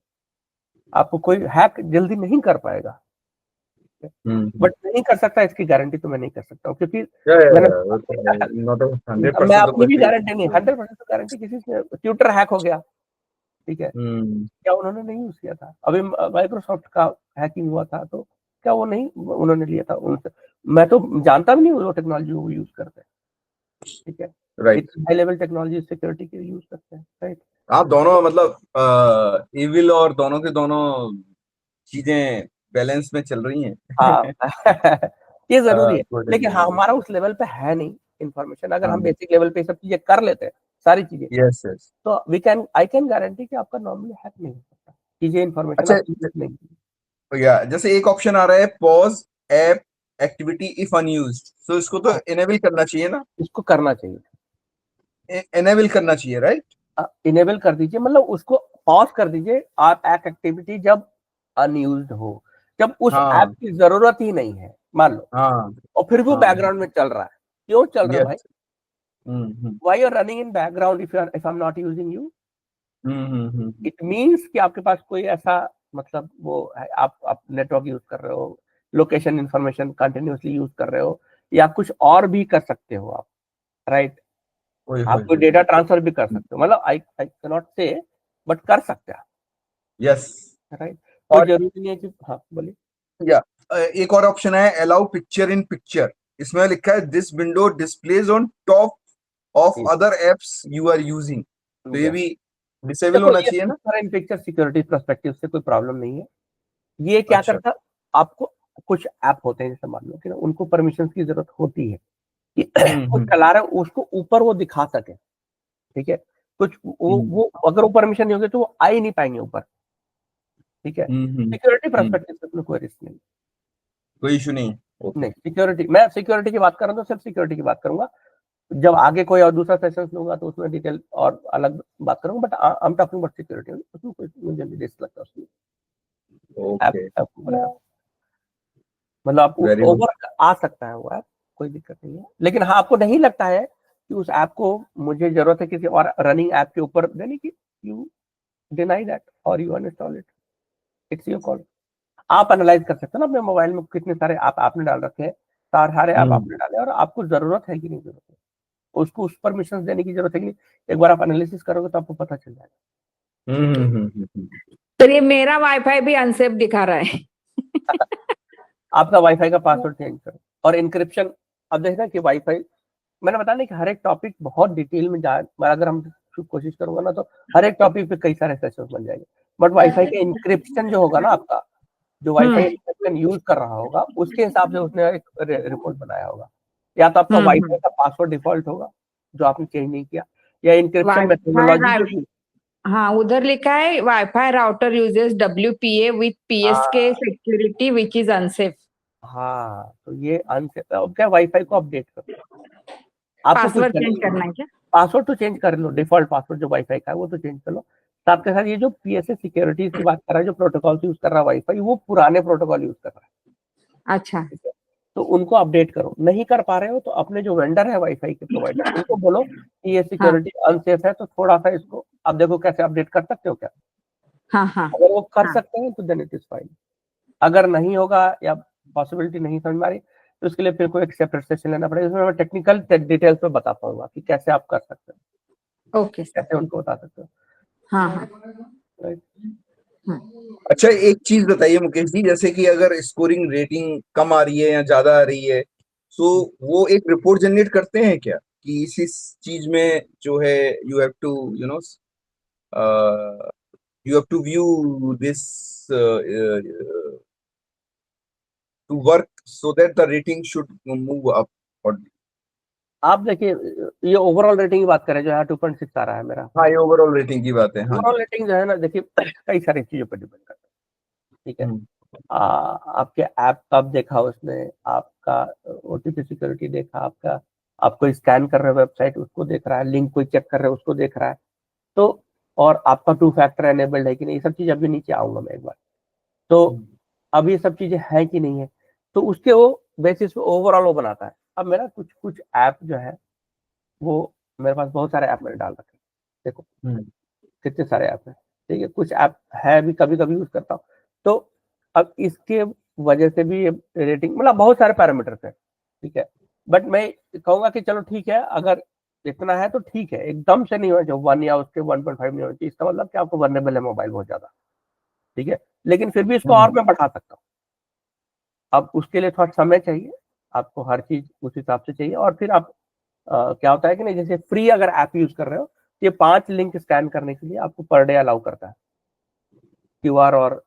आपको कोई हैक जल्दी नहीं कर पाएगा, बट नहीं कर सकता इसकी गारंटी तो मैं नहीं कर सकता हूँ, क्योंकि मैं अपनी भी गारंटी नहीं, 100% गारंटी किसी से ट्विटर हैक हो गया, ठीक है, क्या उन्होंने नहीं यूज किया था? अभी माइक्रोसॉफ्ट का हैकिंग हुआ था, तो क्या वो नहीं उन्होंने लिया था उनसे? मैं तो जानता भी नहीं वो टेक्नोलॉजी वो यूज करते हैं, ठीक है, right. High level technology security के यूज करते हैं, राइट? आप दोनों मतलब इविल और दोनों के दोनों चीजें बैलेंस में चल रही हैं। हाँ ये जरूरी है, लेकिन हाँ हमारा उस लेवल पे है नहीं इंफॉर्मेशन। अगर हम बेसिक लेवल पे सब चीजें कर लेते हैं, सारी चीजें, यस यस, तो आई कैन गारंटी कि आपका नॉर्मली हैक नहीं हो सकता, चीजें इंफॉर्मेशन अच्छा, नहीं। या जैसे एक ऑप्शन आ रहा है pause app activity if unused, तो इसको तो इनेबल करना चाहिए ना? इसको करना चाहिए, इनेबल करना चाहिए, राइट? इनेबल कर दीजिए, मतलब उसको पॉज कर दीजिए आप ऐप एक्टिविटी जब अनयूज्ड हो, जब उस ऐप की जरूरत ही नहीं है मान लो, और फिर भी वो बैकग्राउंड में चल रहा है। क्यों चल रहा है भाई? Why you are running in background if I am not using you? It means कि आपके पास कोई ऐसा मतलब वो है, आप नेटवर्क यूज कर रहे हो, लोकेशन इंफॉर्मेशन कंटिन्यूअसली यूज कर रहे हो, या कुछ और भी कर सकते हो आप, राइट? आप कोई डेटा ट्रांसफर भी कर सकते हो, मतलब आई कैन नॉट से, बट कर सकते हैं, यस, राइट? कोई जरूरी नहीं है कि, हाँ बोलिए। या एक और ऑप्शन है अलाउ पिक्चर इन पिक्चर, इसमें लिखा है this window displays on top of other apps you are using, तो ये भी डिसेबल होना चाहिए ना? इन पिक्चर सिक्योरिटी पर्सपेक्टिव से कोई प्रॉब्लम नहीं है। ये क्या करता, आपको कुछ ऐप होते हैं जैसे मान लो कि उनको परमिशन की जरूरत होती है कि कुछ चला रहे उसको ऊपर वो दिखा सके, ठीक है, कुछ वो अगर वो परमिशन नहीं होगी तो वो आ ही नहीं पाएंगे ऊपर, ठीक है। सिक्योरिटी पर्सपेक्टिव से उसमें कोई रिस्क नहीं, कोई इशू नहीं। नहीं सिक्योरिटी, मैं सिक्योरिटी की बात कर रहा हूँ तो सिर्फ सिक्योरिटी की बात करूंगा, जब आगे कोई और दूसरा सेशन लूंगा तो उसमें डिटेल और अलग बात करूंगा, but I am talking about security, उसमें कोई मुझे नहीं रिस्क लगता उसमें। मतलब आप ओवर आ सकता है वो ऐप, कोई दिक्कत नहीं है, लेकिन हाँ आपको नहीं लगता है कि उस ऐप को मुझे जरूरत है किसी और रनिंग ऐप के ऊपर देने की, यू डिनाई दैट और you uninstall it, it's your call. आप एनालाइज कर सकते हो ना अपने मोबाइल में कितने सारे ऐप आपने डाल रखे हैं, सारे ऐप आपने डाले और आपको जरूरत है कि नहीं जरूरत है, उसको उस परमिशन देने की जरूरत है कि नहीं, एक बार आप एनालिसिस करोगे तो आपको पता चल जाएगा। तो ये मेरा वाईफाई भी अनसेफ दिखा रहा है। आपका वाईफाई का पासवर्ड चेंज करो और इंक्रिप्शन। अब देखना कि वाईफाई, मैंने बताया कि हर एक टॉपिक बहुत डिटेल में अगर हम कोशिश करूंगा ना तो हर एक टॉपिक पे कई सारे सेशंस बन जाएंगे, बट वाईफाई का इंक्रिप्शन जो होगा ना, आपका जो वाईफाई इंक्रिप्शन यूज कर रहा होगा उसके हिसाब से उसने एक रिपोर्ट बनाया होगा, या तो आपका वाईफाई का पासवर्ड डिफॉल्ट होगा जो आपने चेंज नहीं किया, या इंक्रिप्शन मेथोडोलॉजी। हाँ, उधर लिखा है wifi router uses WPA with PSK security which is unsafe. हाँ, तो ये अनसेफ है। अब क्या, वाईफाई को अपडेट करो, पासवर्ड चेंज करना है क्या? पासवर्ड तो चेंज कर लो, डिफॉल्ट पासवर्ड जो वाईफाई का है वो तो चेंज कर लो। साथ के साथ ये जो PSA सिक्योरिटी की बात कर रहा है, जो प्रोटोकॉल यूज कर रहा है वाईफाई, वो पुराने प्रोटोकॉल यूज कर रहा है। अच्छा, तो उनको अपडेट करो। नहीं कर पा रहे हो तो अपने जो वेंडर है वाईफाई के प्रोवाइडर, उनको बोलो कि ये सिक्योरिटी अनसेफ है, तो थोड़ा सा इसको आप देखो कैसे अपडेट कर सकते हो क्या। अगर वो कर सकते हैं तो देन इट इज फाइन, अगर नहीं होगा या पॉसिबिलिटी नहीं समझ में आ रही तो उसके लिए फिर कोई एक सेपरेट सेशन लेना पड़ेगा, इसमें मैं टेक्निकल डिटेल्स पे बता पाऊंगा कि कैसे आप कर सकते हो। ओके, कैसे उनको बता सकते हो। राइट। अच्छा, एक चीज बताइए मुकेश जी, जैसे कि अगर स्कोरिंग रेटिंग कम आ रही है या ज्यादा आ रही है, तो वो एक रिपोर्ट जनरेट करते हैं क्या कि इसी चीज में जो है you have to you have to view this to work so that the rating should move up? आप देखिए, ये ओवरऑल रेटिंग की बात करें जो है 2.6 आ रहा है मेरा। हाँ, ये ओवरऑल रेटिंग की बात है। हाँ, ओवरऑल रेटिंग जो है ना, देखिए कई सारी चीजों पर डिपेंड करता है, ठीक है। आपके ऐप कब देखा उसने, आपका OTP सिक्योरिटी देखा, आपका आपको स्कैन कर रहे वेबसाइट उसको देख रहा है, लिंक कोई चेक कर रहे उसको देख रहा है, तो और आपका 2 फैक्टर एनेबल्ड है कि नहीं, ये सब चीज अभी नीचे आऊंगा मैं एक बार। तो अब ये सब चीजें हैं कि नहीं है, तो उसके वो बेसिस पे ओवरऑल वो बनाता है। अब मेरा कुछ कुछ ऐप जो है वो, मेरे पास बहुत सारे ऐप मैंने डाल रखे हैं, देखो कितने सारे ऐप हैं, ठीक है, कुछ ऐप है भी कभी कभी यूज करता हूँ। तो अब इसके वजह से भी रेटिंग, मतलब बहुत सारे पैरामीटर्स हैं, ठीक है, बट मैं कहूंगा कि चलो ठीक है, अगर इतना है तो ठीक है, एकदम से नहीं होना चाहिए 1 या उसके 1.5 नहीं होना चाहिए, इसका मतलब कि आपको वनरेबल है मोबाइल बहुत ज्यादा, ठीक है, लेकिन फिर भी इसको और मैं बढ़ा सकता हूँ। अब उसके लिए थोड़ा समय चाहिए, आपको हर चीज उस हिसाब से चाहिए, और फिर आप क्या होता है कि नहीं, जैसे फ्री अगर ऐप यूज कर रहे हो, तो ये 5 लिंक स्कैन करने के लिए आपको पर डे अलाउ करता है, क्यूआर और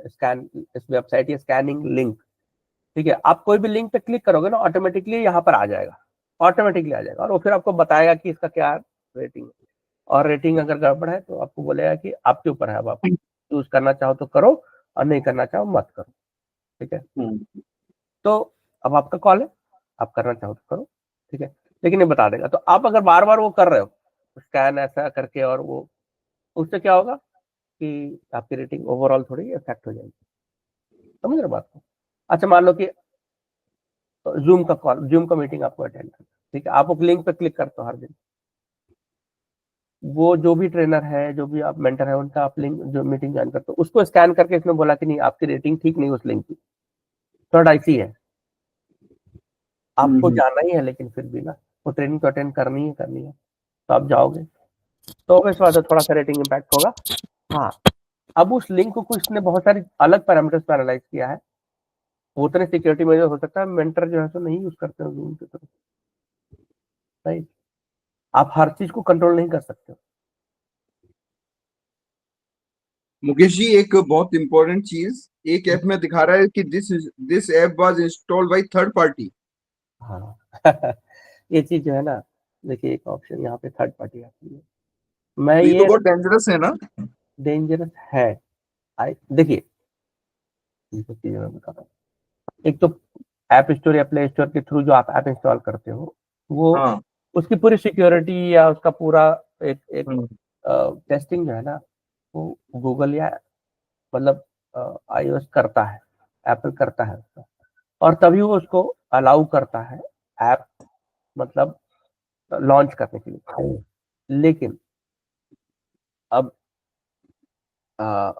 स्कैन, इस वेबसाइट या स्कैनिंग लिंक, ठीक है, आप कोई भी लिंक पे क्लिक करोगे ना, ऑटोमेटिकली यहाँ पर आ जाएगा, ऑटोमेटिकली आ जाएगा, और वो फिर आपको बताएगा कि इसका क्या रेटिंग है, और रेटिंग अगर गड़बड़ है तो आपको बोलेगा कि आपके ऊपर है, अब आप यूज करना चाहो तो करो और नहीं करना चाहो मत करो, ठीक है। तो अब आपका कॉल है, आप करना चाहो तो करो, ठीक है, लेकिन ये बता देगा। तो आप अगर बार बार वो कर रहे हो स्कैन ऐसा करके, और वो उससे क्या होगा कि आपकी रेटिंग ओवरऑल थोड़ी इफेक्ट हो जाएगी, समझ रहे हो बात को। अच्छा मान लो कि जूम का कॉल, जूम का मीटिंग आपको अटेंड करना, ठीक है, आप उस लिंक पे क्लिक करते हो हर दिन, वो जो भी ट्रेनर है, जो भी आप मेंटर है, उनका आप लिंक जो मीटिंग ज्वाइन करते हो, उसको स्कैन करके इसने बोला कि नहीं आपकी रेटिंग ठीक नहीं उस लिंक की, थोड़ा ऐसी है, आपको जाना ही है, लेकिन फिर भी ना वो ट्रेनिंग तो अटेंड करनी है, तो आप जाओगे, तो इस बात से थोड़ा सा रेटिंग इम्पैक्ट होगा। हाँ, अब उस लिंक को इसने बहुत सारी अलग पैरामीटर्स पे एनालाइज किया है, वो उतने सिक्योरिटी मेजर हो सकता है मेंटर जो है तो नहीं यूज करते हो जूम की तरफ, राइट, आप हर चीज को कंट्रोल नहीं कर सकते हो। मुकेश जी, एक बहुत इंपॉर्टेंट चीज, एक ऐप में दिखा रहा है कि this app was installed by third party. हाँ ये चीज जो है ना, देखिए एक ऑप्शन यहाँ पे थर्ड पार्टी आती है, मैं तो ये तो ये बहुत डेंजरस है ना। डेंजरस है। देखिए ये सब चीजें मैं बताता हूँ, एक तो ऐप स्टोर या प्ले स्टोर के थ्रू जो आप ऐप इंस्टॉल करते हो, वो हाँ। उसकी पूरी सिक्योरिटी या उसका पूरा एक एक हम्म, टेस्टिंग जो है ना, वो गूगल या मतलब आईओएस करता है, एप्पल करता है उसका, और तभी वो उसको अलाउ करता है ऐप, मतलब लॉन्च करने के लिए। लेकिन अब अ,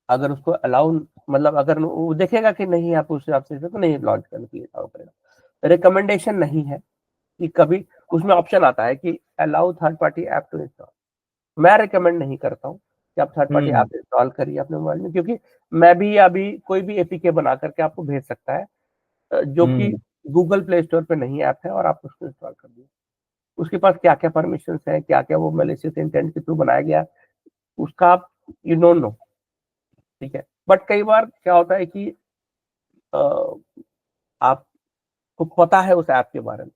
अगर उसको अलाउ, मतलब अगर वो देखेगा कि नहीं आप उस हिसाब से तो नहीं लॉन्च करने के लिए अलाउ करेगा। रिकमेंडेशन नहीं है कि कभी, उसमें ऑप्शन आता है कि allow third party app to install, मैं रिकमेंड नहीं करता हूँ कि आप थर्ड पार्टी ऐप इंस्टॉल करिए अपने मोबाइल में, क्योंकि मैं भी अभी कोई भी एपीके बना करके आपको भेज सकता है, जो कि गूगल प्ले स्टोर पे नहीं ऐप है, और आप उसको इंस्टॉल कर दीजिए, उसके पास क्या क्या परमिशन है, क्या क्या वो मैलिशियस इंटेंट के थ्रू बनाया गया है, उसका आप यू डोंट नो, ठीक है। बट कई बार क्या होता है कि अ, आपको पता है उस ऐप के बारे में,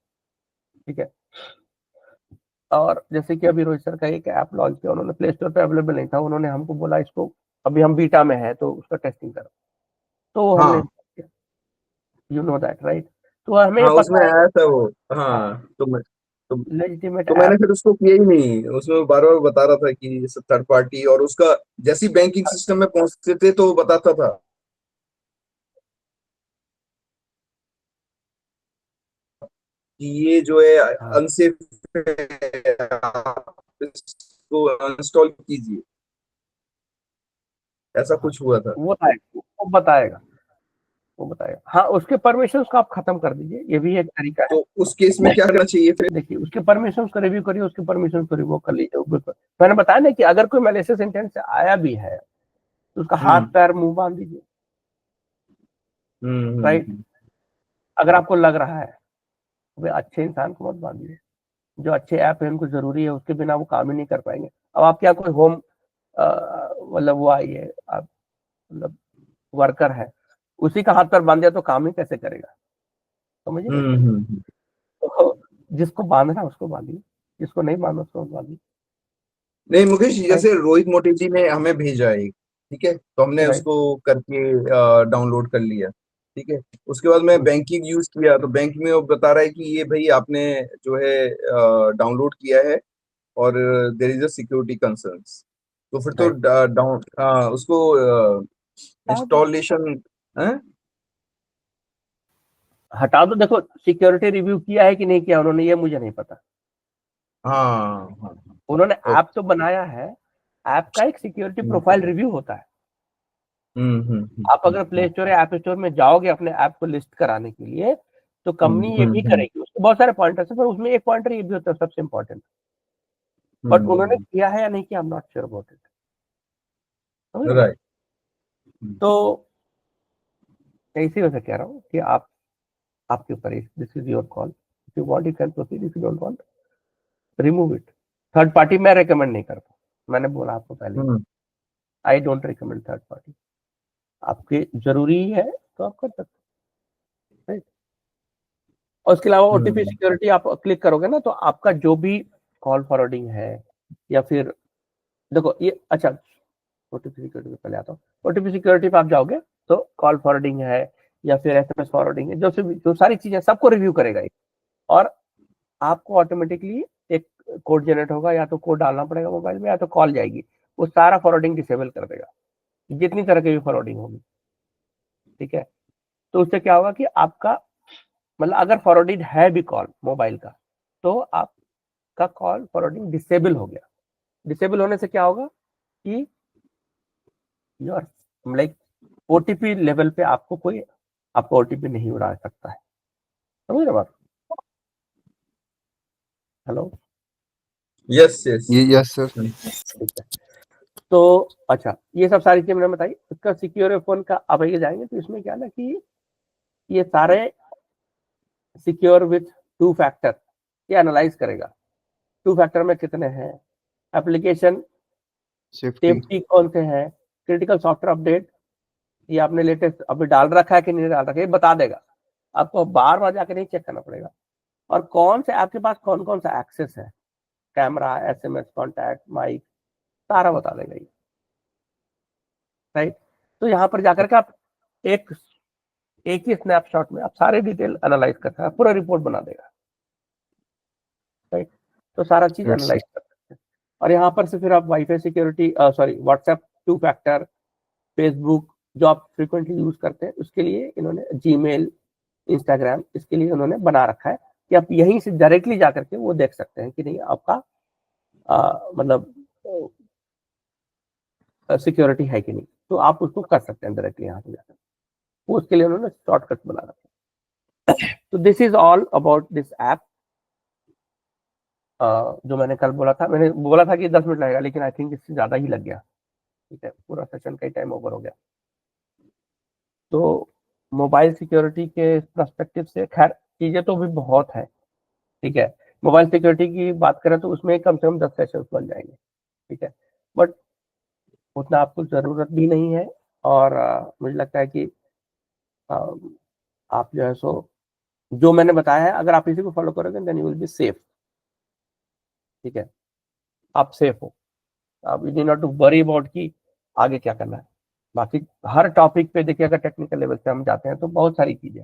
ठीक है, और जैसे कि अभी रोहित सर का एक ऐप लॉन्च किया उन्होंने, प्ले स्टोर पे अवेलेबल नहीं था, उन्होंने हमको बोला इसको अभी हम बीटा में है तो उसका टेस्टिंग करो, तो वो हमने, हाँ यू नो दैट राइट, तो हमें ये हाँ, उसमें पता है। आया था वो। हाँ, हाँ, तो, लेजिटिमेट तो मैंने ऐप। फिर उसको किया ही नहीं, उसमें बार बार बता रहा था कि ये सब थर्ड पार्टी, और उसका जैसी बैंकिंग सिस्टम में पहुंचते थे तो वो बताता था कि ये जो है हाँ, अनसेफ है, आप इसको अनइंस्टॉल कीजिए, ऐसा हाँ, कुछ हुआ था। वो आएगा, वो बताएगा, वो बताएगा, हाँ, उसके परमिशन को आप खत्म कर दीजिए, ये भी एक तरीका है। तो उस केस में क्या करना चाहिए फिर? देखिए उसके परमिशन को रिव्यू करिए, उसके परमिशन को रिवोक कर लीजिए, मैंने बताया ना कि अगर कोई मैलिशियस इंटेंट से आया भी है तो उसका हाथ हम्म पैर मुंह बांध दीजिए, राइट, हम्म। अगर आपको लग रहा है, वे अच्छे इंसान को मत बांधिए, जो अच्छे ऐप है उनको जरूरी है, उसके बिना वो काम ही नहीं कर पाएंगे। अब आप क्या कोई होम मतलब वो आई है, आप मतलब वर्कर है, उसी का हाथ पैर बांध दिया तो काम ही कैसे करेगा, समझिए ना इस तरीके से। हम्म। तो जिसको बांधना उसको बांधिए, जिसको नहीं बांधना उसको मत बांधिए, नहीं मुकेश जी, राइट, जैसे रोहित मोटी जी ने हमें भेजा एक, ठीक है, तो हमने राइट, उसको करके डाउनलोड कर लिया, ठीक है। उसके बाद मैं बैंकिंग यूज किया, तो बैंक में वो बता रहा है कि ये भाई आपने जो है डाउनलोड किया है, और there is a security concerns. तो फिर तो राइट, डाउन उसको इंस्टॉलेशन हैं? हटा दो, देखो सिक्योरिटी रिव्यू किया है कि नहीं किया उन्होंने, ये मुझे नहीं पता। हाँ हाँ उन्होंने ओके। ऐप तो बनाया है, ऐप का एक सिक्योरिटी प्रोफाइल रिव्यू होता है। आप अगर प्ले स्टोर या ऐप स्टोर में जाओगे अपने ऐप को लिस्ट कराने के लिए, तो कंपनी ये भी करेगी, उसके बहुत सारे पॉइंटर्स है, पर उसमें एक पॉइंटर ये भी होता है सबसे इम्पोर्टेंट, बट उन्होंने किया है या नहीं किया, आई am not sure about it. Right. तो इसी वजह से कह रहा हूँ कि आप, आपके ऊपर, this is your call, if you want you can proceed, if you don't want remove it. Third party मैं रेकमेंड नहीं करता, मैंने बोला आपको पहले, I don't recommend third party. आपके जरूरी है तो आप कर सकते हैं, राइट। और उसके अलावा ओटीपी सिक्योरिटी आप क्लिक करोगे ना, तो आपका जो भी कॉल फॉरवर्डिंग है या फिर, देखो ये, अच्छा ओटीपी सिक्योरिटी पे पहले आता हूँ। ओटीपी सिक्योरिटी पे आप जाओगे तो कॉल फॉरवर्डिंग है या फिर एसएमएस फॉरवर्डिंग है, जो सारी चीजें सबको रिव्यू करेगा ये, और आपको ऑटोमेटिकली एक कोड जनरेट होगा, या तो कोड डालना पड़ेगा मोबाइल में, या तो कॉल जाएगी, वो सारा फॉरवर्डिंग डिसेबल कर देगा, जितनी तरह की भी फॉरवर्डिंग होगी, ठीक है। तो उससे क्या होगा कि आपका, मतलब अगर फॉरवर्डिंग है भी कॉल मोबाइल का, तो आपका कॉल फॉरवर्डिंग डिसेबल हो गया। डिसेबल होने से क्या होगा कि योर लाइक ओटीपी लेवल पे आपको कोई आपको ओटीपी नहीं उड़ा सकता है, समझ रहे बात? Hello, yes yes yes sir. ठीक है। तो अच्छा, ये सब सारी चीजें मैंने बताई। इसका सिक्योर फोन का आप आगे जाएंगे तो इसमें क्या ना कि ये सारे सिक्योर विथ टू फैक्टर ये एनालाइज करेगा, टू फैक्टर में कितने हैं, एप्लीकेशन सेफ्टी। सेफ्टी कौन से हैं, क्रिटिकल सॉफ्टवेयर अपडेट ये आपने लेटेस्ट अभी डाल रखा है कि नहीं डाल रखा है, ये बता देगा आपको, बार बार जाकर नहीं चेक करना पड़ेगा। और कौन से आपके पास कौन कौन सा एक्सेस है, कैमरा, एसएमएस, कॉन्टैक्ट, माइक, सारा बता देगा ये, राइट। तो यहाँ पर जाकर के आप एक ही स्नैपशॉट में आप सारे डिटेल एनालाइज कर सकते हैं, पूरा रिपोर्ट बना देगा, राइट। तो सारा चीज Yes, एनालाइज कर सकते हैं। और यहाँ पर से फिर आप wifi security, sorry WhatsApp two factor, Facebook जो आप फ्रिक्वेंटली यूज करते हैं उसके लिए इन्होंने, जीमेल, इंस्टाग्राम, इसके लिए उन्होंने बना रखा है कि आप यहीं से डायरेक्टली जाकर के वो देख सकते हैं कि नहीं आपका मतलब सिक्योरिटी है कि नहीं, तो आप उसको कर सकते हैं डायरेक्टली यहाँ से जाकर, वो उसके लिए उन्होंने शॉर्टकट बना रखा है। तो this is all about this app. जो मैंने कल बोला था, मैंने बोला था कि 10 मिनट लगेगा, लेकिन आई थिंक इससे ज्यादा ही लग गया, ठीक है, पूरा सेशन का टाइम ओवर हो गया। तो मोबाइल सिक्योरिटी के पर्सपेक्टिव से खैर चीजें तो भी बहुत है, ठीक है। मोबाइल सिक्योरिटी की बात करें तो उसमें कम से कम 10 सेशन बन जाएंगे, ठीक है, बट उतना आपको जरूरत भी नहीं है। और मुझे लगता है कि आप जो है सो जो मैंने बताया है, अगर आप इसी को फॉलो करोगे then you will be safe, ठीक है, आप सेफ हो। आप you need not to worry about कि आगे क्या करना है। बाकी हर टॉपिक पे देखिए, अगर टेक्निकल लेवल से हम जाते हैं तो बहुत सारी चीजें